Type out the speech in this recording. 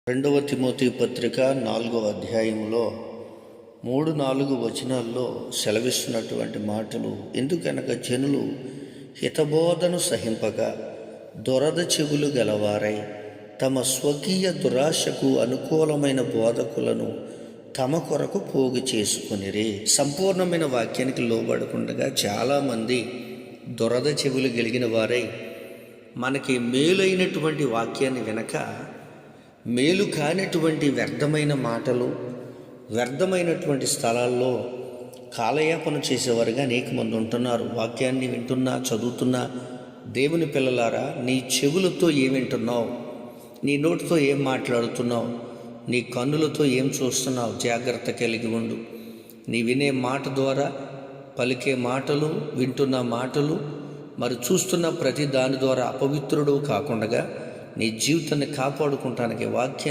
రెండవ తిమోతి పత్రిక 4వ అధ్యాయంలో 3-4 వచనాల్లో సెలవిస్తున్నటువంటి మాటలు, ఎందుకనగా జనులు హితబోధను సహింపక దొరద చెవులు గలవారై తమ స్వకీయ దురాశకు అనుకూలమైన బోధకులను తమ కొరకు పోగు చేసుకొనిరి. సంపూర్ణమైన వాక్యానికి లోబడకుండా చాలామంది దొరద చెవులు కలిగిన వారై మనకి మేలైనటువంటి వాక్యాన్ని వినక మేలు కానటువంటి వ్యర్థమైన మాటలు, వ్యర్థమైనటువంటి స్థలాల్లో కాలయాపన చేసేవారుగా అనేక మంది ఉంటున్నారు. వాక్యాన్ని వింటున్నా, చదువుతున్నా, దేవుని పిల్లలారా, నీ చెవులతో ఏం వింటున్నావు, నీ నోటితో ఏం మాట్లాడుతున్నావు, నీ కన్నులతో ఏం చూస్తున్నావు, జాగ్రత్త కలిగి ఉండు. నీ వినే మాట ద్వారా, పలికే మాటలు, వింటున్న మాటలు, మరి చూస్తున్న ప్రతి దాని ద్వారా అపవిత్రుడు కాకుండా నీ జీవితాన్ని కాపాడుకుంటానికి వాక్యాన్ని